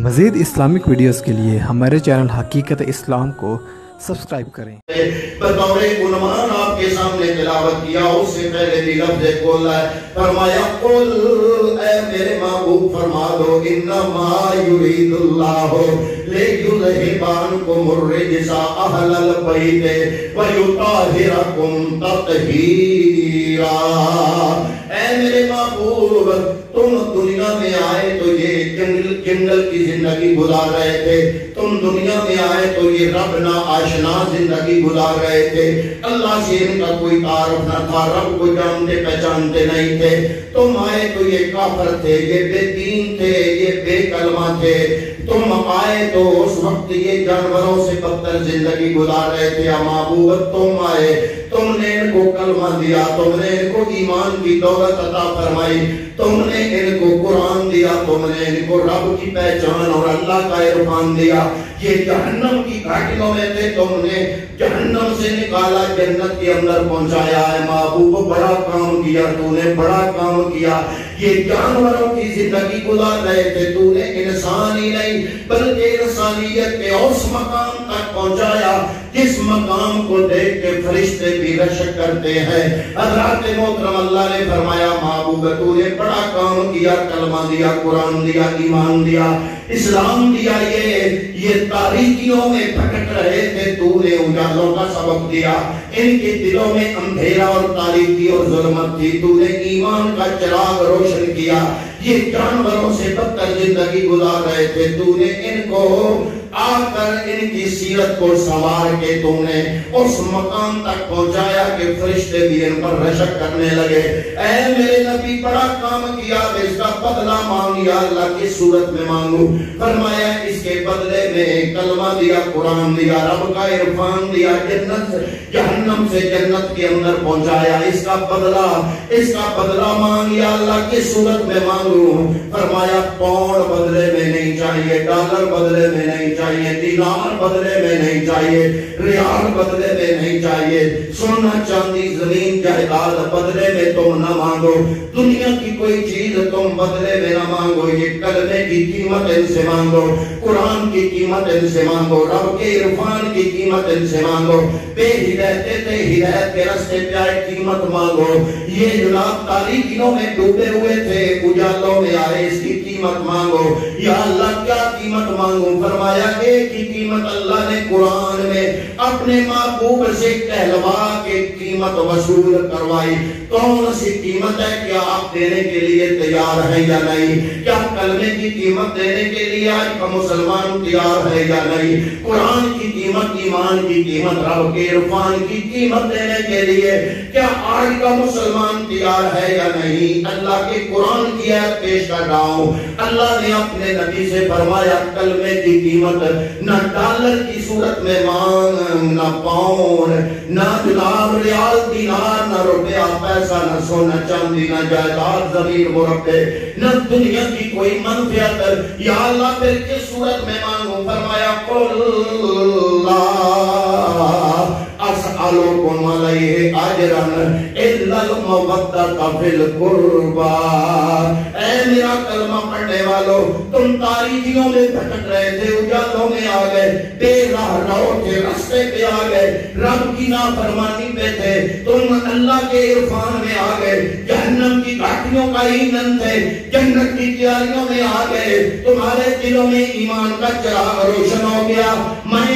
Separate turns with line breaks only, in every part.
مزید Islamic videos کے لیے ہمارے چینل حقیقت اسلام کو سبسکرائب کریں۔
بطور عنوان آپ کے سامنے تلاوت کیا، اس سے پہلے بھی لفظ کھولا ہے، فرمایا قل اے میرے محبوب فرما دو انما یرید اللہ لیذہب عنکم الرجس اہل البیت ویطہرکم تطہیرا۔ اے میرے محبوب تم دنیا میں آئے تو یہ جنگل کی زندگی گزار رہے تھے، تم دنیا میں آئے تو یہ رب نہ آشنا زندگی گزار رہے تھے، اللہ سے ان کا کوئی تعارف نہ تھا، رب کو جانتے پہچانتے نہیں تھے، تم آئے تو یہ کافر تھے، یہ بے دین تھے، یہ بے کلمہ تھے، تم آئے تو اس وقت یہ جانوروں سے بدتر زندگی گزار رہے تھے، محبوب تم آئے، تم نے ان کو کلمہ دیا، تم نے ان کو ایمان کی دولت عطا فرمائی، تم نے ان کو قرآن دیا، تم نے ان کو رب کی پہچان اور اللہ کا عرفان دیا، یہ جہنم کی گھاٹیوں میں تھے، تم نے جہنم سے نکالا جنت کے اندر پہنچایا ہے، محبوب بڑا کام کیا، تو نے بڑا کام کیا، یہ جانوروں کی زندگی گزار رہے تھے، تو نے انسان ہی نہیں بلکہ انسانیت کے اس مقام تک پہنچایا جس مقام کو دیکھ کے فرشتے بھی رشک کرتے ہیں۔ حضرات محترم اللہ نے فرمایا محبوب تو نے بڑا کام کیا، کلمہ دیا، قرآن دیا، ایمان دیا، اسلام دیا، یہ تاریکیوں میں بھٹک رہے تھے، تو نے اجالوں کا سبق دیا، ان کے دلوں میں اندھیرا اور تاریکی اور ظلمت تھی، تو نے ایمان کا چراغ روشن کیا، یہ جانوروں سے بدتر زندگی گزار رہے تھے، تو نے ان کو آ کر ان کی سیرت کو سنوار کے تم نے اس مقام تک پہنچایا کہ فرشتے بھی ان پر رشک کرنے لگے۔ اے میرے نبی بڑا کام کیا، اس کا بدلہ مانگیا، اللہ کی صورت میں مانگو، فرمایا اس کے بدلے میں کلمہ دیا، قرآن دیا، رب کا عرفان دیا، جہنم سے جنت کے اندر پہنچایا، اس کا بدلہ مانگیا، اللہ کی صورت میں مانگو، فرمایا پاؤنڈ بدلے میں نہیں چاہیے، ڈالر بدلے میں نہیں چاہیے، دینار بدلے میں نہیں چاہیے، ریال بدلے میں نہیں چاہیے، سونا چاندی زمین جائیداد بدلے میں تم نہ مانگو، دنیا کی کوئی چیز تم بدلے میں نہ مانگو، یہ کلمے کی قیمت ان سے مانگو، قرآن کی قیمت ان سے مانگو، رب کے عرفان کی قیمت ان سے مانگو، بے ہدایت تھے ہدایت کے راستے پہ آئے قیمت مانگو، یہ جناب تاریکیوں میں ڈوبے ہوئے تھے اجالوں میں آئے اس کی قیمت مانگو، یا اللہ کیا قیمت مانگو، فرمایا ایک ہی قیمت اللہ نے قرآن میں اپنے محبوب سے کہلوا کے قیمت وصول کروائی، کون سی قیمت ہے؟ کیا آپ دینے کے لیے تیار ہیں یا نہیں؟ کیا کلمے کی قیمت دینے کے لیے آج کا مسلمان تیار ہے یا نہیں؟ قرآن کی قیمت، ایمان کی قیمت، رب کے عرفان کی قیمت دینے کے لیے کیا آج کا مسلمان تیار ہے یا نہیں؟ اللہ کے قرآن کی آیت پیش کر رہا ہوں، اللہ نے اپنے نبی سے فرمایا کلمے کی قیمت نہ ڈالر کی صورت میں مانگ، نہ پاؤنڈ، نہ جناب ریال دینار، نہ روپیہ پیسہ، نہ سونا چاندی، نہ جائیداد زمین مربع، نہ دنیا کی کوئی منفعت، یا اللہ پھر کس صورت میں مانگوں؟ فرمایا قل لا اسألکم علیہ اجرا الا المودۃ فی القربى۔ اے میرا کلمہ پڑھنے والو، تم تاریکیوں میں بھٹک رہے تھے، اجالوں میں آ گئے، بے راہ رو کے راستے پہ آ گئے، رب کی نافرمانی پہ تھے، تم اللہ کے عرفان میں آ گئے، جہنم کی گھاٹیوں کا ایندھن تھے، جنت کی تیاریوں میں آ گئے، تمہارے دلوں میں ایمان کا چراغ روشن ہو گیا، میں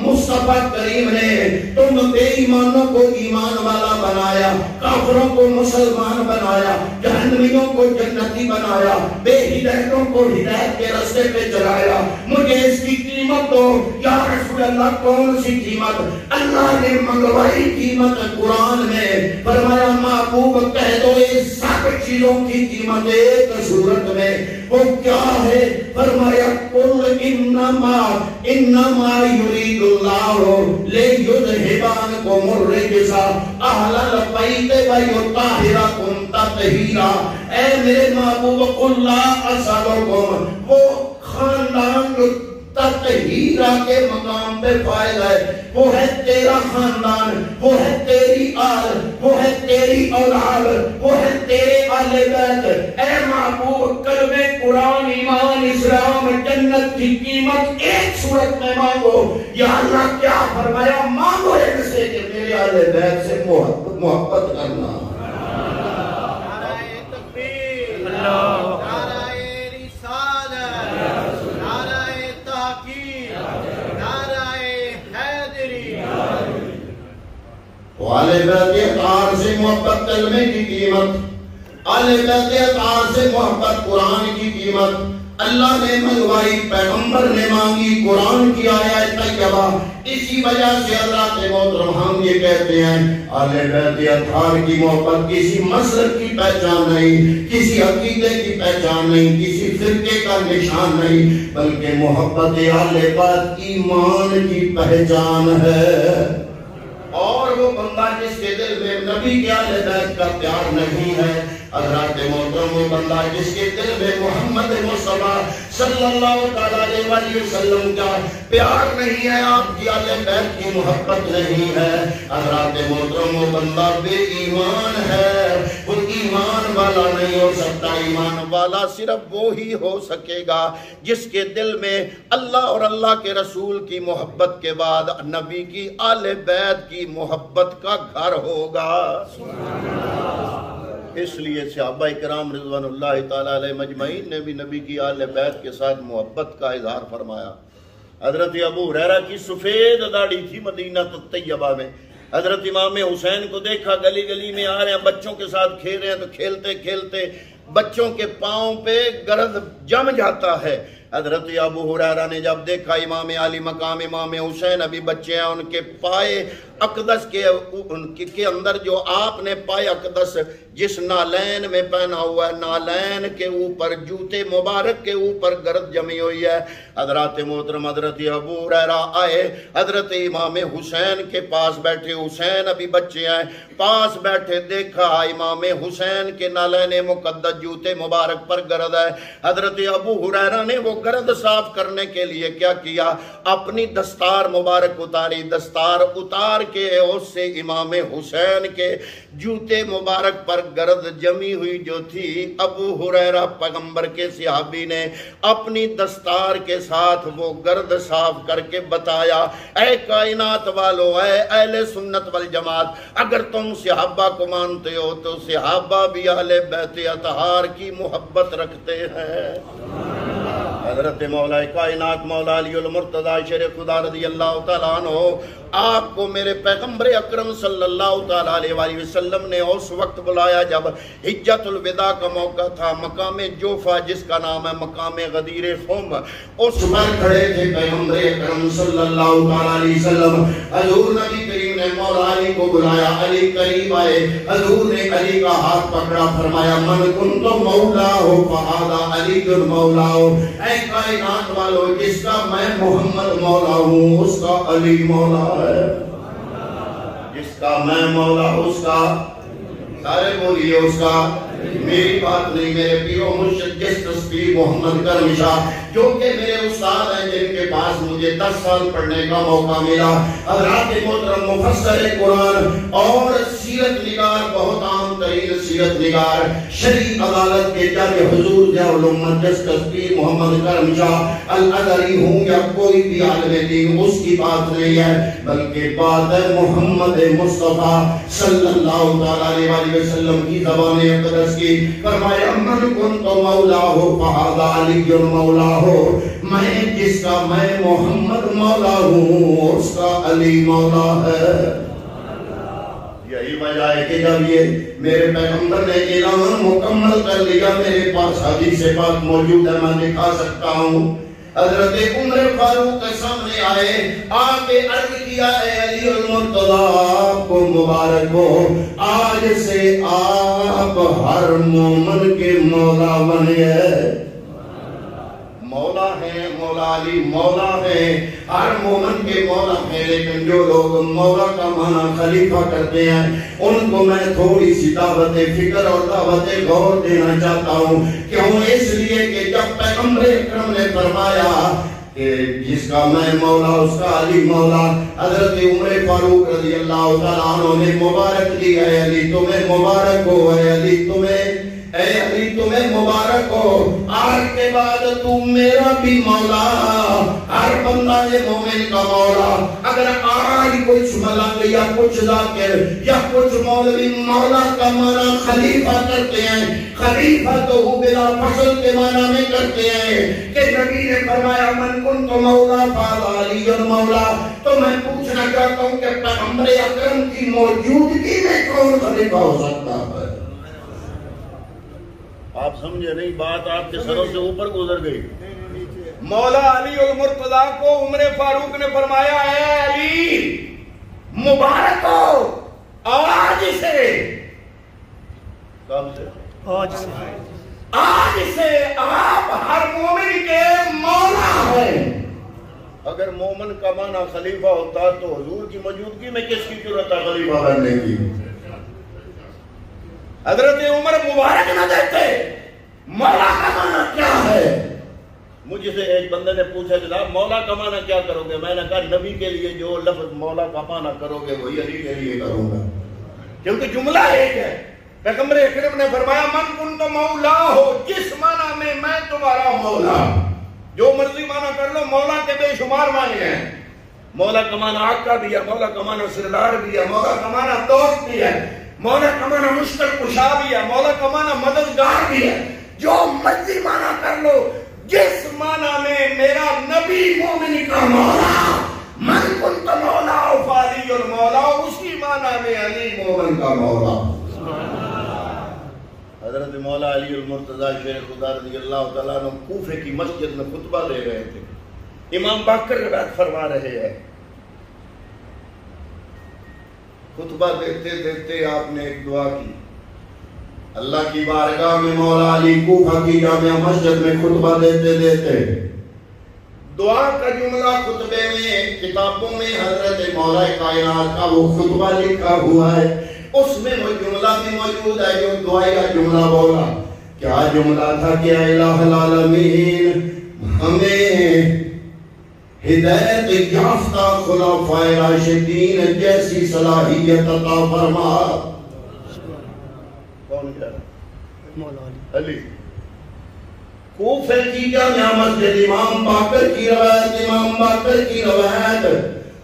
مصطفیٰ کریم نے تم بے ایمانوں کو ایمان والا بنایا، کافروں کو مسلمان بنایا، جہنمیوں کو جنتی بنایا، بے ہدایتوں کو ہدایت کے راستے پہ چلایا، مجھے اس کی قیمت دو یا رسول اللہ۔ کون سی قیمت؟ اللہ نے منگوائی قیمت قرآن میں، فرمایا محبوب کہہ دو اس سب چیزوں کی قیمت ایک صورت میں، وہ کیا ہے؟ فرمایا قل انما یرید اللہ لیذہب عنکم الرجس اہل البیت ویطہرکم تطہیرا۔ اے میرے محبوب قل لا اسألکم، وہ خاندان جو تطہیرہ کے مقام تمام پہ فائز ہے، وہ ہے تیرا خاندان، وہ ہے تیری آل، وہ ہے تیری اولاد، وہ ہے تیرے آل بیت۔ اے محبوب کلمہ قرآن ایمان اسلام جنت کی قیمت ایک صورت میں مانگو۔ یا اللہ کیا فرمایا؟ مانگو ایک سے کہ میرے آل بیت سے محبت کرنا۔
نعرہ تکبیر، نعرہ رسالت، نعرہ تحقیق، نعرہ حیدری۔
آل بیت اطہار سے محبت کلمے کی قیمت، آل بیت اطہار سے محبت قرآن کی قیمت اللہ نے منگوائی، پیغمبر نے مانگی، قرآن کی آیت طیبہ۔ اسی وجہ سے حضرات محترم ہم یہ کہتے ہیں آل بیت اطہار کی محبت کسی مذہب کی پہچان نہیں، کسی عقیدے کی پہچان نہیں، کسی فرقے کا نشان نہیں، بلکہ محبت آل بیت ایمان کی پہچان ہے۔ اور وہ بندہ جس کے دل میں نبی کے آل بیت کا پیار نہیں ہے، حضرات محترم وہ بندہ جس کے دل میں محمد مصطفیٰ صلی اللہ علیہ وسلم کا پیار نہیں ہے، آپ کی آل بیت کی محبت نہیں ہے، حضرات محترم وہ بندہ بے ایمان ہے، وہ ایمان والا نہیں ہو سکتا۔ ایمان والا صرف وہی ہو سکے گا جس کے دل میں اللہ اور اللہ کے رسول کی محبت کے بعد نبی کی آل بیت کی محبت کا گھر ہوگا۔ اس لیے صحابہ کرام رضوان اللہ تعالیٰ علیہ مجمعین نے بھی نبی کی آل بیت کے ساتھ محبت کا اظہار فرمایا۔ حضرت ابو ہریرہ کی سفید داڑھی تھی مدینہ طیبہ میں، حضرت امام حسین کو دیکھا گلی گلی میں آ رہے ہیں، بچوں کے ساتھ کھیل رہے ہیں، تو کھیلتے کھیلتے بچوں کے پاؤں پہ گرد جم جاتا ہے۔ حضرت ابو ہریرہ نے جب دیکھا امام علی مقام امام حسین ابھی بچے ہیں، ان کے پائے اقدس کے اندر جو آپ نے پائے اقدس جس نالین میں پہنا ہوا ہے، نالین کے اوپر جوتے مبارک کے اوپر گرد جمی ہوئی ہے۔ حضرات محترم حضرت ابو ہریرہ آئے، حضرت امام حسین کے پاس بیٹھے، حسین ابھی بچے ہیں، پاس بیٹھے دیکھا امام حسین کے نالین مقدس جوتے مبارک پر گرد ہے۔ حضرت ابو ہریرہ نے وہ گرد صاف کرنے کے لیے کیا کیا؟ اپنی دستار مبارک اتاری، دستار اتار کے اس سے امام حسین کے جوتے مبارک پر گرد جمی ہوئی جو تھی، ابو ہریرہ پیغمبر کے صحابی نے اپنی دستار کے ساتھ وہ گرد صاف کر کے بتایا، اے کائنات والو، اے اہل سنت والجماعت، اگر تم صحابہ کو مانتے ہو تو صحابہ بھی اہل بیت اطہار کی محبت رکھتے ہیں۔ حضرت مولا کائنات مولا علی المرتضی شیر خدا رضی اللہ تعالیٰ عنہ آپ کو میرے پیغمبر اکرم صلی اللہ تعالیٰ علیہ وسلم نے اس وقت بلایا جب حجت الوداع کا موقع تھا، مقام جوفہ جس کا نام ہے مقام غدیر خم، اس پر کھڑے تھے پیغمبر اکرم صلی اللہ تعالیٰ علیہ وسلم۔ حضور نبی کریم نے مولا علی کو بلایا، علی قریب آئے، حضور نے علی کا ہاتھ پکڑا، فرمایا من کنت مولا ہو فہذا علی مولا ہو، اے کائنات والو جس کا میں محمد مولا ہوں اس کا علی مولا ہے، جس کا میں مولا اس کا، سارے بولیے اس کا، میری بات نہیں، میرے پیرو مرشد جس تصویر محمد کرم شاہ جو کہ میرے استاد ہیں جن کے پاس مجھے 10 سال پڑھنے کا موقع ملا، حضرات محترم مفسر قرآن اور سیرت نگار، بہت عام ترین سیرت نگار، شریع عدالت کے جج حضور ضیاء الامت جس تصویر محمد کرم شاہ الازہری ہوں یا کوئی بھی عالم دین، اس کی بات نہیں ہے، بلکہ بات ہے محمد مصطفیٰ صلی اللہ علیہ وسلم کی زبان اقدس کی۔ فرمایا من کنت مولا ہو فہذا علی مولا ہو، میں جس کا میں محمد مولا ہوں اس کا علی مولا ہے۔ یہی وجہ ہے کہ جب یہ میرے پیغمبر نے اعلان مکمل کر لیا، میرے پاس حدیث پاک موجود ہے، میں دکھا سکتا ہوں۔ حضرت عمر فاروق کے سامنے آئے، آپ نے عرض کیا اے علی المرتضی آپ کو مبارک ہو، آج سے آپ ہر مومن کے مولا بنے، مولا ہیں، مولا علی مولا ہیں، ہر مومن کے مولا ہیں، لیکن جو لوگ مولا کا معنی خلیفہ کرتے ہیں ان کو میں تھوڑی سی دعوت فکر اور دعوت غور دینا چاہتا ہوں۔ کیوں؟ اس لیے کہ جب پیغمبر اکرم نے فرمایا کہ جس کا میں مولا اس کا علی مولا. حضرت عمر فاروق رضی اللہ تعالیٰ عنہ نے مبارک دی، اے علی تمہیں مبارک ہو، اے علی تمہیں مبارک ہو. آج کے بعد تم میرا بھی مولا، ہر بندہ مومن کا مولا. اگر آج کچھ ملنگ یا کچھ ذاکر یا کچھ مولوی مولا کا معنی خلیفہ کرتے ہیں، خلیفہ تو بلا فصل کے معنی میں کرتے ہیں کہ نبی نے فرمایا من کنت مولا فعلی مولا. تو میں پوچھنا چاہتا ہوں کہ پیغمبر اکرم کی موجودگی میں کون خلیفہ ہو سکتا ہے؟
آپ سمجھے نہیں، بات آپ کے سروں سے اوپر گزر گئی.
مولا علی المرتضیٰ کو عمر فاروق نے فرمایا اے علی مبارک ہو آج سے.
کب سے؟
آج سے آپ ہر مومن کے مولا ہیں.
اگر مومن کا معنی خلیفہ ہوتا تو حضور کی موجودگی میں کس کی ضرورت ہے خلیفہ بننے کی؟
حضرت عمر مبارک نہ دیتے. مولا کا معنی کیا ہے؟
مجھ سے ایک بندے نے پوچھا جناب مولا کا معنی کیا کرو گے؟ میں نے کہا نبی کے لیے جو لفظ مولا کا معنی کرو گے وہی علی کے لیے کروں گا،
کیونکہ جملہ ایک ہے. پیغمبر اکرم نے فرمایا من کنت مولا ہو، جس معنی میں میں تمہارا مولا. جو مرضی معنی کر لو، مولا کے بے شمار معنی ہیں. مولا کا معنی آقا بھی ہے، مولا کا معنی سردار بھی ہے، مولا کا معنی دوست بھی ہے، مولا کا معنی مشکل کشا بھی ہے، مولا کا معنی مددگار بھی ہے. جو مرضی معنی کر لو، جس معنی میں میرا نبی مومن کا مولا من کنت مولا فعلی المولا، اسی معنی میں علی مومن کا مولا.
حضرت مولا علی المرتضیٰ شیخ خدا رضی اللہ تعالیٰ عنہ کوفے کی مسجد میں خطبہ دے رہے تھے. امام باقر روایت فرما رہے ہیں. خطبہ دیتے دیتے آپ نے ایک دعا کی. اللہ کی بارگاہ میں مولا علی کوفہ کی جامع مسجد میں خطبہ دیتے دیتے
دعا کا جملہ خطبے میں کتابوں میں حضرت مولا کائنات کا وہ خطبہ لکھا ہوا ہے. اس میں وہ جملہ بھی موجود ہے جو دعائے کا جملہ بولا. کیا جملہ تھا کہ اے الہ العالمین ہمیں ہدایت یافتہ خلفائے راشدین جیسی صلاحیت عطا فرما.
کون کہہ رہا؟ مولا علی.
کوفے کی جامع مسجد امام باقر کی روایت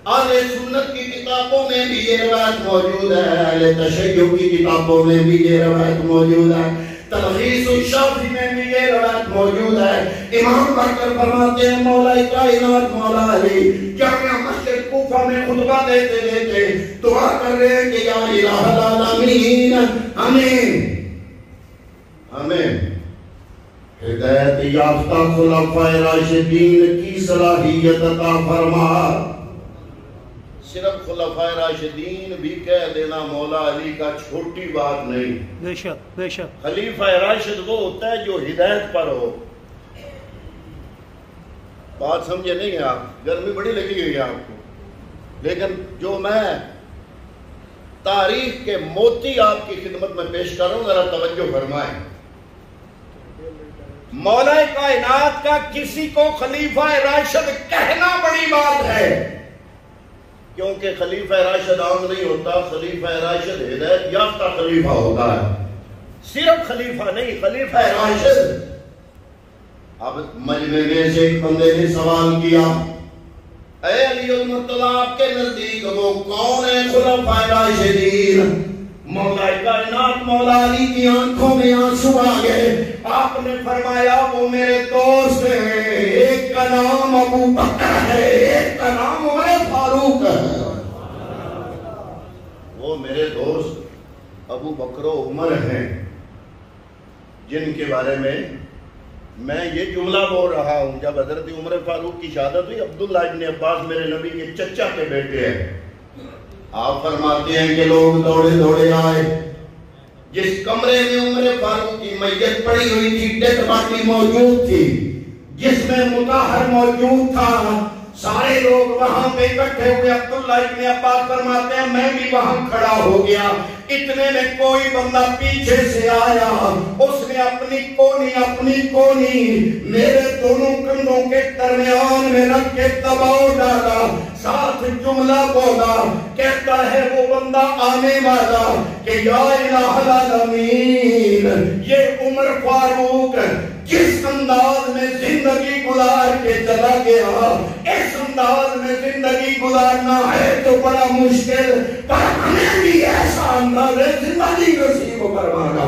اہل سنت کی کتابوں میں بھی یہ روایت موجود ہے، اہل تشیع کی کتابوں میں بھی یہ روایت موجود ہے، تلخیص الشافعی میں بھی یہ روایت موجود ہے. امام باقر فرماتے ہیں مولا کائنات مولا علی جامع مسجد کوفہ میں خطبہ دیتے دیتے دعا کر رہے ہیں کہ یا الہ العالمین ہمیں ہدایت یافتہ خلفائے راشدین کی صلاحیت عطا فرما.
صرف خلفائے راشدین بھی کہہ دینا مولا علی کا چھوٹی بات نہیں.
بے شک بے شک.
خلیفہ راشد وہ ہوتا ہے جو ہدایت پر ہو. بات سمجھے نہیں ہیں آپ؟ گرمی بڑی لگی ہوئی ہے آپ کو، لیکن جو میں تاریخ کے موتی آپ کی خدمت میں پیش کر رہا ہوں ذرا توجہ فرمائیں.
مولا کائنات کا کسی کو خلیفہ راشد کہنا بڑی بات ہے،
کیونکہ خلیفہ راشد عام نہیں ہوتا. خلیفہ راشد ہدایت یافتہ خلیفہ ہوتا ہے،
صرف خلیفہ نہیں، خلیفہ
راشد. اب مجمع میں سے ایک بندے نے سوال کیا اے علی المرتضیٰ آپ کے نزدیک وہ کون ہے خلفائے راشدین؟ مولا کائنات مولا علی کی آنکھوں میں آنسو آ گئے. آپ نے فرمایا وہ میرے دوست ہیں، ایک کا نام ابو بکر ہے، ایک کا نام عمر فاروق ہے.
وہ میرے دوست ابو بکر و عمر ہیں جن کے بارے میں یہ جملہ بول رہا ہوں. جب حضرت عمر فاروق کی شہادت ہوئی، عبداللہ ابن عباس میرے نبی کے چچا کے بیٹے ہیں.
آپ فرماتے ہیں کہ لوگ دوڑے دوڑے آئے. جس کمرے میں عمر فاروق کی میت پڑی ہوئی تھی، ڈیڈ باڈی موجود تھی، جس میں مطہر موجود تھا،
سارے لوگ وہاں پہ اکٹھے ہوئے. عبداللہ ابن عباس فرماتے ہیں میں بھی وہاں کھڑا ہو گیا. اتنے میں کوئی بندہ پیچھے سے آیا, اس نے اپنی کونی میرے دونوں کندھوں کے درمیان میں رکھ کے دباؤ ڈالا, ساتھ جملہ بولا, کہتا ہے وہ بندہ آنے والا کہ یا الہ العالمین, یہ عمر فاروق جس انداز میں زندگی گزار کے چلا گیا, اس انداز میں زندگی گزارنا ہے تو بڑا مشکل, پر ہمیں بھی ایسا انداز زندگی نصیب فرمانا.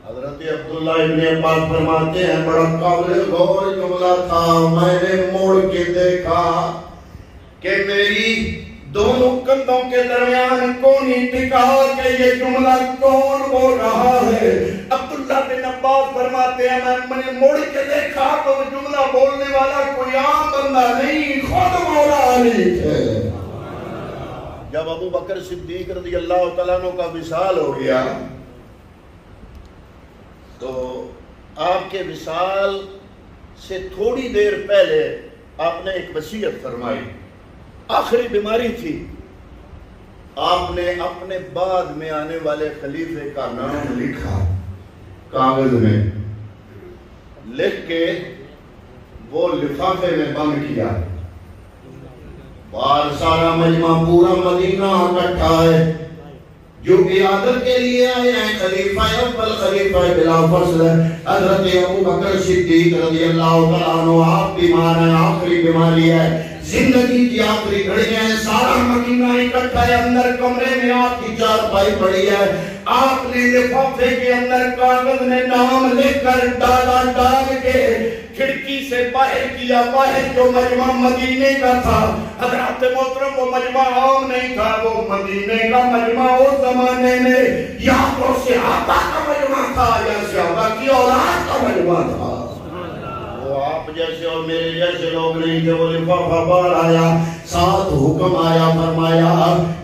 حضرت عبداللہ ابن عباس فرماتے ہیں بڑا قابل غور جملہ تھا. میں نے موڑ کے دیکھا
کہ میری دونوں کندھوں کے درمیان کونی ٹکا کے یہ جملہ کون بول رہا ہے. عبداللہ بن عباس فرماتے ہیں میں نے موڑ کے دیکھا تو وہ جملہ بولنے والا کوئی عام بندہ نہیں, خود مولا علی تھے.
جب ابو بکر صدیق رضی اللہ تعالیٰ عنہ کا وصال ہو گیا تو آپ کے وصال سے تھوڑی دیر پہلے آپ نے ایک وصیت فرمائی. آخری بیماری تھی. آپ نے اپنے بعد میں آنے والے خلیفے کا نام لکھا
کاغذ میں,
لکھ کے وہ لفافے میں بند کیا.
بار سارا مجمع پورا مدینہ اکٹھا ہے جو عیادت کے لیے آئے ہیں. خلیفہ اول خلیفہ بلا فصل حضرت ابو بکر صدیق رضی اللہ تعالیٰ عنہ. آپ بیمار ہیں, آخری بیماری ہے, زندگی کی آخری گھڑی ہے. سارا مدینہ اکٹھا ہے. اندر کمرے میں آپ کی چارپائی پڑی ہے. آپ نے لفافے کے اندر کاغذ میں نام لکھ کر ڈالا, ڈال کے کھڑکی سے باہر کیا. باہر جو مجمع مدینے کا تھا حضرات محترم, وہ مجمع عام نہیں تھا, وہ مدینے کا مجمع اس زمانے میں یا تو صحابہ کا مجمع تھا یا صحابہ کی اولاد کا مجمع تھا. وہ آپ جیسے اور میرے جیسے لوگ نہیں تھے. وہ لفافہ باہر آیا, ساتھ حکم آیا, فرمایا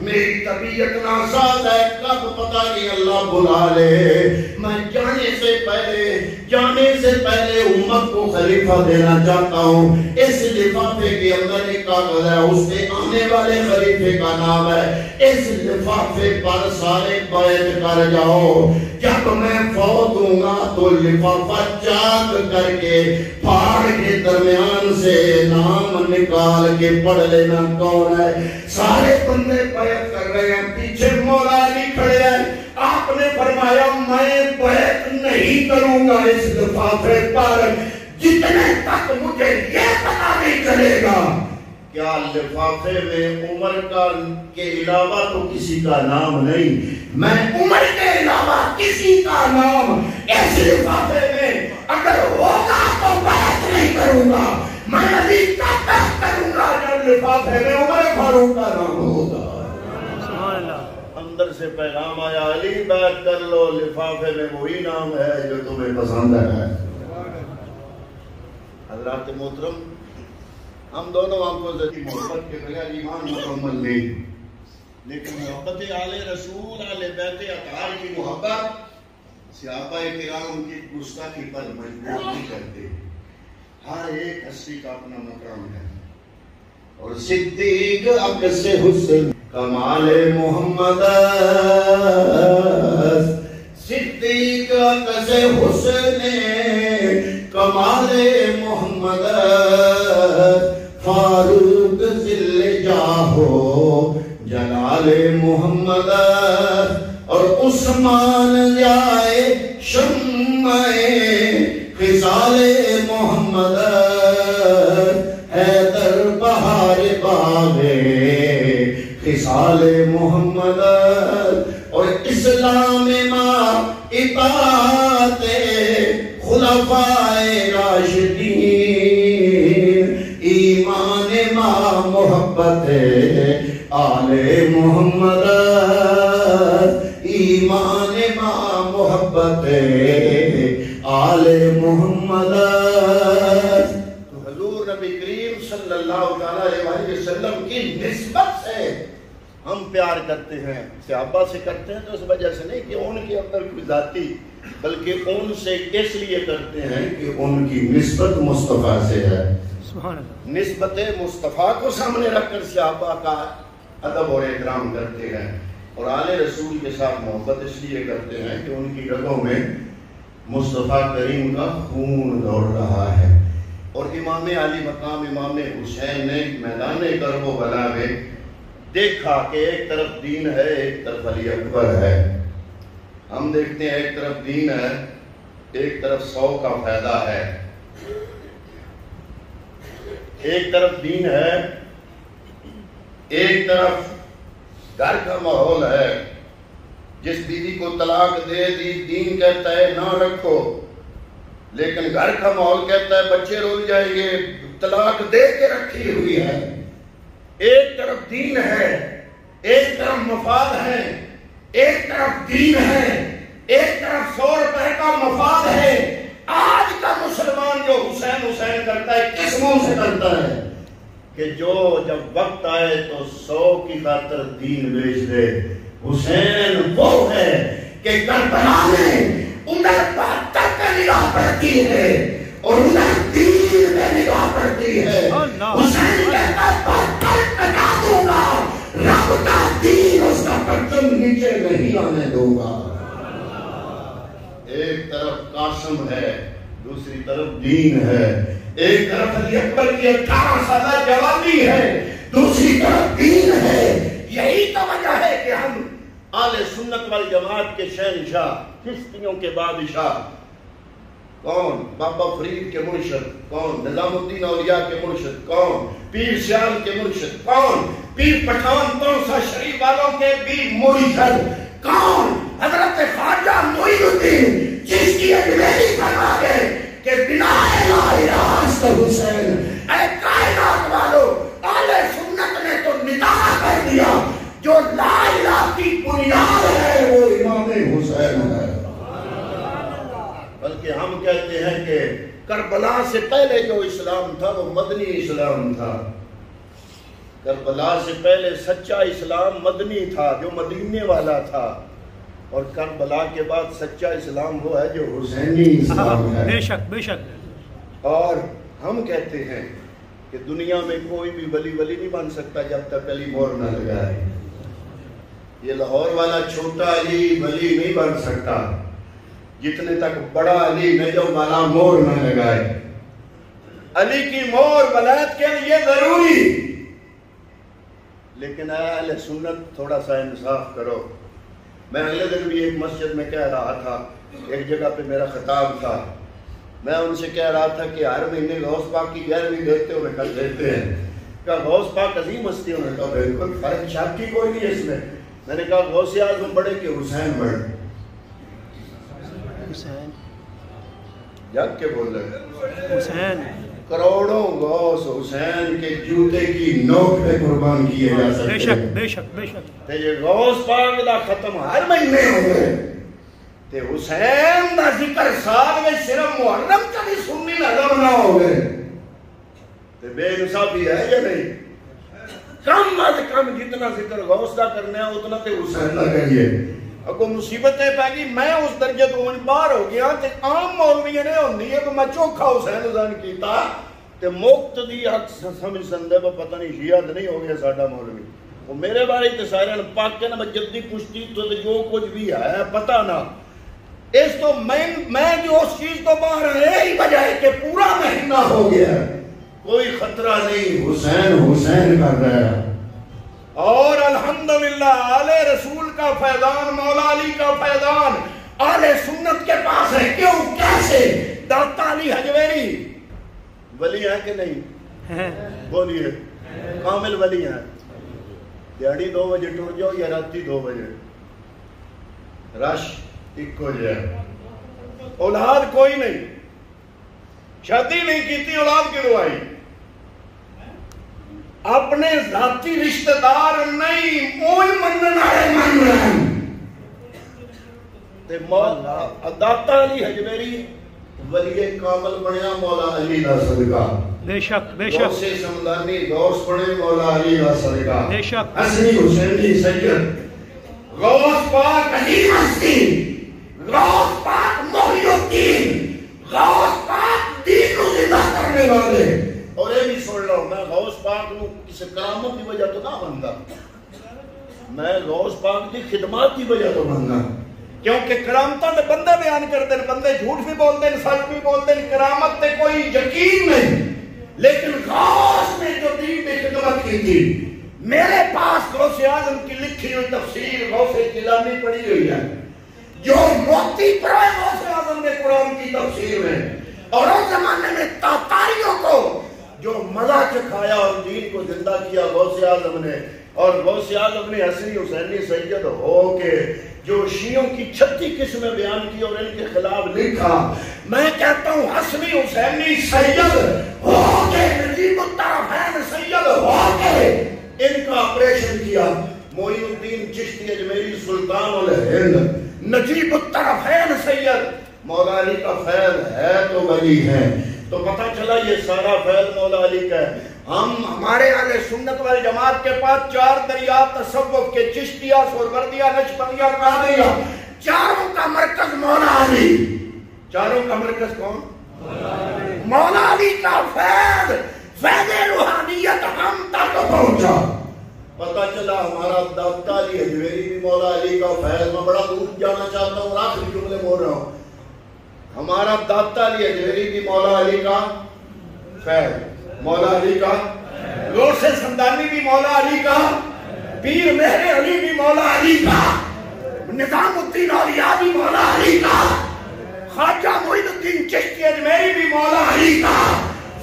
میری طبیعت ناساز ہے, کب پتہ نہیں اللہ بلا لے. میں جانے سے پہلے امت کو خلیفہ دینا چاہتا ہوں. اس لفافے کے اندر ایک کاغذ ہے, اس پہ آنے والے خلیفے کا نام ہے. اس لفافے پر سارے بیعت کر جاؤ. جب میں فوت ہوں گا تو لفافہ چاک کر کے پھاڑ کے درمیان سے نام نکال کے پڑھ لینا کون ہے. سارے بندے بیعت کر رہے ہیں, پیچھے مولا علی کھڑے ہیں. آپ نے فرمایا میں بیعت نہیں کروں گا اس لفافے پر جتنے تک مجھے یہ پتہ نہیں چلے گا. کیا لفافے میں عمر کے علاوہ تو کسی کا نام نہیں؟
میں عمر کے علاوہ کسی کا نام اس لفافے میں اگر ہوگا تو بیعت نہیں کروں گا. میں علی کا بیعت کروں گا جب لفافے میں عمر فاروق کا نام ہوگا.
اندر سے پیغام آیا علی بیعت کر لو, لفافے میں وہی نام ہے جو تمہیں پسند ہے. حضرات محترم, ہم دونوں آپ کو ذاتی محبت کے بغیر ایمان مکمل نہیں, لیکن محبت آل رسول آل بیت اطہار کی محبت صحابہ کرام کی گستاخی پر مجبور نہیں کرتے. ہر ایک ہستی کا اپنا مقام ہے.
اور صدیق عکس حسن کمال محمد, صدیق عکس حسن کمال محمد, فاروق ذل جاہو جلال محمد, اور عثمان جائے شمع خصال محمد, حیدر بہار باغ خصال محمد, اور اسلام ما اطاعت خلفاء راشدین, ایمان ما محبت آل محمد, ایمان ما محبت آل محمد.
تو حضور نبی کریم صلی اللہ علیہ وسلم کی نسبت سے ہم پیار کرتے ہیں. صحابہ سے کرتے ہیں تو اس وجہ سے نہیں کہ ان کے اندر کوئی ذاتی, بلکہ ان سے اس لیے کرتے ہیں کہ
ان کی نسبت مصطفیٰ سے ہے.
نسبت مصطفیٰ کو سامنے رکھ کر صحابہ کا ادب اور احترام کرتے ہیں اور آل رسول کے ساتھ محبت اس لیے کرتے ہیں کہ ان کی رگوں میں مصطفیٰ کریم کا خون دوڑ رہا ہے. اور امام علی مقام امام حسین نے میدان کرب و بلا میں دیکھا کہ ایک طرف دین ہے ایک طرف علی اکبر ہے. ہم دیکھتے ہیں ایک طرف دین ہے ایک طرف 100 کا فائدہ ہے. ایک طرف دین ہے ایک طرف گھر کا ماحول ہے. جس بیوی کو طلاق دے دی دین کہتا ہے نہ رکھو لیکن گھر کا ماحول کہتا ہے بچے رول جائیں گے طلاق دے کے رکھی ہوئی ہے. ایک طرف دین ہے ایک طرف مفاد ہے. ایک طرف دین ہے ایک طرف 100 روپے کا مفاد ہے. آج کا مسلمان جو حسین حسین کرتا ہے کس منہ سے کرتا ہے کہ جو جب وقت آئے تو 100 کی خاطر دین بیچ دے. حسین وہ ہے کہ کربلا میں انہیں 72 پہ نگاہ پڑتی ہے اور انہیں دین پہ نگاہ پڑتی ہے. حسین کہتا ہے 72 پہ نہ دوں گا رب کا دین اس کا پرچم نیچے نہیں آنے دوں گا. ایک طرف قاسم ہے دوسری طرف دین ہے. ایک طرف علی اکبر کی 18 سالہ جوانی ہے دوسری طرف دین ہے. یہی تو وجہ ہے کہ ہم آل سنت والجماعت کے شہنشاہ چشتیوں کے بادشاہ کون؟ بابا فرید کے مرشد کون؟ نظام الدین اولیاء کے مرشد کون؟ پیر سیال کے مرشد کون؟ پیر پٹھان توسا شریف والوں کے بھی مرشد کون؟ حضرت خواجہ معین الدین چشتی اجمیری فرما گئے کہ بنا لا الہ الا حسین. اے کائنات والو آل سنت نے تو ندا کر دیا جو لا الہ کی بنیاد ہے وہ امام حسین ہے. بلکہ ہم کہتے ہیں کہ کربلا سے پہلے جو اسلام تھا وہ مدنی اسلام تھا. کربلا سے پہلے سچا اسلام مدنی تھا جو مدینے والا تھا اور کربلا کے بعد سچا اسلام وہ ہے جو حسینی اسلام ہے.
بے شک بے شک.
اور ہم کہتے ہیں کہ دنیا میں کوئی بھی ولی نہیں بن سکتا جب تک علی مہر نہ لگائے. یہ لاہور والا چھوٹا علی ولی نہیں بن سکتا جتنے تک بڑا علی نجم والا مہر نہ لگائے. علی کی مہر ولایت کے لیے ضروری. لیکن اہل سنت تھوڑا سا انصاف کرو. میں اگلے دن بھی ایک مسجد میں کہہ رہا تھا ایک جگہ پہ میرا خطاب تھا. میں ان سے کہہ رہا تھا کہ ہر مہینے غوث پاک کی 11ویں دیتے ہوئے کل دیتے ہیں. کہا غوث پاک عظیم ہستی ہے. انہوں نے کہا بالکل فرق شاک کی کوئی نہیں اس میں. میں نے کہا غوث اعظم بڑے کہ حسین بڑے؟
حسین
جگ کے بول رہے
حسین
کروڑوں غوث حسین کے جوتے کی نوک پہ قربان کیے جا سکتے ہیں.
بے شک بے شک بے شک.
تے یہ غوث پاک دا ختم ہر مہینے ہوئے تے حسین دا ذکر سال میں صرف محرم کا بھی سنی نظم نہ ہوئے تے بے انصافی ہے یا نہیں؟ کم از کم جتنا ذکر غوث دا کرنا ہے اتنا تے حسین دا کریے. اگو مصیبتیں پہ گی میں اس درجے تو باہر ہو گیا تے عام مولویوں نے ہوندی ہے کہ میں چوکھا حسین حسین کیتا تے مقتدی حق سمجھ سندے پر پتہ نہیں شیعہ نہیں ہو گیا ساڈا مولوی. وہ میرے بارے تے سارے پاک کے نا جدی کشتی تو جو کچھ بھی ہے پتہ نہ. اس تو میں جو اس چیز تو باہر ہے ہی وجہ ہے کہ پورا مہینہ ہو گیا کوئی خطرہ نہیں حسین حسین کر رہا ہے. اور الحمدللہ آل رسول کا فیضان مولا علی کا فیضان آل سنت کے پاس ہے. کیوں کیسے؟ داتا علی حجویری ولی ہیں کہ نہیں؟ بولیے کامل ولی ہیں. دیہڑی 2 بجے ٹر جاؤ یا راتی 2 بجے رش ایک ہو جائے. اولاد کوئی نہیں شادی نہیں کیتی اولاد کی دعائی اپنے ذاتی رشتہ دار نہیں اوہی منن والے من رہے تے مولا داتا علی حجویری ولی کامل بنیا مولا علی دا صدقہ.
بے شک بے شک.
غوث سمدانی غوث بنے مولا علی دا صدقہ.
بے شک.
حسنی حسینی سید غوث پاک علی ہستی غوث پاک محی الدین غوث پاک دین کو زندہ کرنے والے اور یہ بھی سن لو میں غوث پاک نو کسی کرامت کی وجہ تو نہ مندا، میں غوث پاک کی خدمات کی وجہ تو مندا،
کیونکہ کرامتاں دے بندے بیان کرتے ہیں، بندے جھوٹ بھی بولتے ہیں، سچ بھی بولتے ہیں، کرامت تے کوئی یقین نہیں، لیکن غوث نے جو دین کی خدمت کی تھی، میرے پاس غوث اعظم کی لکھی ہوئی تفسیر غوث جیلانی پڑھی ہوئی ہے، جو موتی پرائے غوث اعظم نے قرآن کی تفسیر میں، اور اس زمانے میں تاتاریوں کو جو مزہ چکھایا اور دین کو زندہ کیا غوث اعظم نے، اور غوث اعظم نے حسنی حسینی سید ہو کے جو شیعوں کی 36 قسمیں بیان کی اور ان کے خلاف لکھا، میں کہتا ہوں حسنی حسینی سید ہو کے نجیب الطرفین سید ہو کے ان کا آپریشن کیا، معین الدین چشتی اجمیری سلطان الہند نجیب الطرفین سید مولا علی کا فیض ہے تو ولی ہے، تو پتہ چلا یہ سارا فیض مولا علی کا ہے۔ ہم ہمارے اہل سنت والجماعت کے پاس 4 دریا تصوف کے چشتیہ، سہروردیہ، نقشبندیہ، قادریہ، چاروں کا مرکز مولا علی، چاروں کا مرکز کون؟ مولا علی کا فیض، فیض روحانیت ہم تک پہنچا۔ پتہ چلا ہمارا داتا علی حجویری بھی مولا علی کا فیض، میں بڑا دور جانا چاہتا ہوں اور آخری جملے بول رہا ہوں، ہمارا داتا علی حجویری بھی مولا علی کا فیض، مولا علی کا، غوث سمدانی بھی مولا علی کا، پیر مہر علی بھی مولا علی کا، نظام الدین اولیاء بھی مولا علی کا، خواجہ معین الدین چشتی اجمیری بھی مولا علی کا،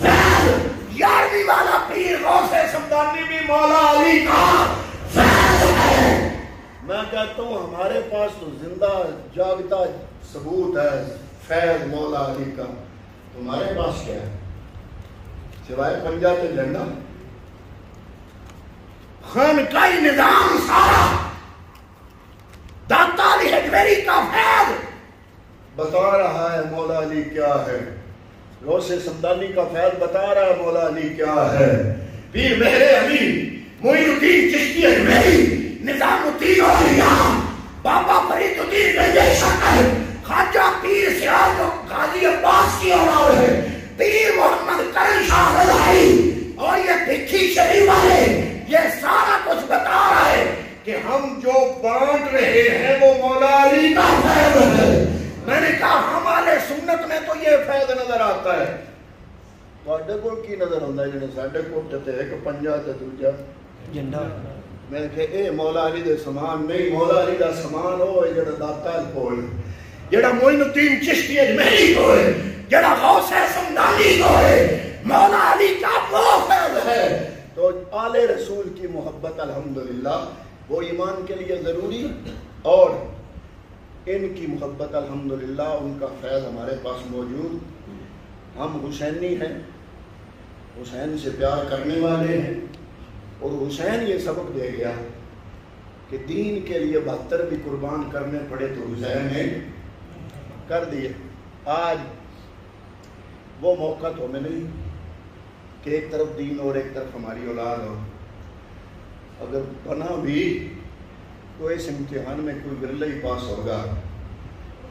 فیض 11ویں والا پیر غوث سمدانی بھی مولا علی کا فیض ہے۔ میں کہتا ہوں ہمارے پاس تو زندہ جاگتا ثبوت ہے فیض مولا علی کا، تمہارے پاس کیا ہے سوائے پنجہ تے جھنڈا؟ خانقاہی نظام سارا داتا علی حجویری کا فیض بتا رہا ہے مولا علی کیا ہے، غوث سمدانی کا فیض بتا رہا ہے مولا علی کیا ہے، پیر مہر علی، معین الدین چشتی اجمیری، نظام الدین اولیاء، بابا فرید الدین رضوی شکر، خواجہ پیر سراج غازی عباس کی اولاد ہے، پیر محمد کرم شاہ رضائی، اور یہ بھکھی شریف والے، یہ سارا کچھ بتا رہا ہے کہ ہم جو بانٹ رہے ہیں وہ مولا علی کا فیض ہے۔ میں نے کہا ہمارے سنت میں تو یہ فیض نظر آتا ہے، تواڈے کول کی نظر آندا ہے جڑے ساڈے کول تے ایک پنجا تے دوجا جھنڈا؟ میں کہ اے مولا علی دے سامان نہیں، مولا علی دا سامان او جڑا داتا کول، جڑا معین الدین چشتی اجمیری کول، جڑا غوث سمدانی کول، مولا علی کا وہ فیض ہے۔ تو آل رسول کی محبت الحمدللہ وہ ایمان کے لیے ضروری، اور ان کی محبت الحمدللہ ان کا فیض ہمارے پاس موجود، ہم حسینی ہیں، حسین سے پیار کرنے والے ہیں، اور حسین یہ سبق دے گیا کہ دین کے لیے 72 بھی قربان کرنے پڑے تو حسین نے کر دیے۔ آج وہ موقع تو ہمیں نہیں کہ ایک طرف دین اور ایک طرف ہماری اولاد ہو، اگر بنا بھی تو اس امتحان میں کوئی ورلہ ہی پاس ہوگا،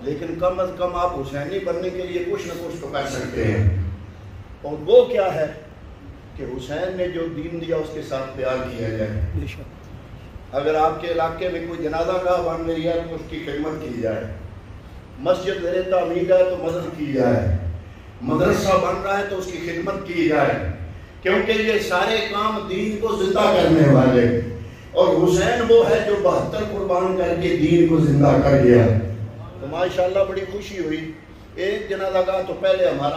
لیکن کم از کم آپ حسینی بننے کے لیے کچھ نہ کچھ تو کر سکتے ہیں، اور وہ کیا ہے کہ حسین نے جو دین دیا اس کے ساتھ پیار کیا جائے۔ اگر آپ کے علاقے میں کوئی جنازہ گاہ بن رہی ہے تو اس کی خدمت کی جائے، مسجد زیر تعمیر ہے تو مدد کی جائے، مدرسہ بن رہا ہے تو اس کی خدمت کی جائے، کیونکہ یہ سارے کام دین کو زندہ کرنے والے، اور حسین وہ ہے جو 72 قربان کر کے دین کو زندہ کر گیا۔ تو ماشاءاللہ بڑی خوشی ہوئی، ایک جنازہ گاہ تو پہلے ہمارا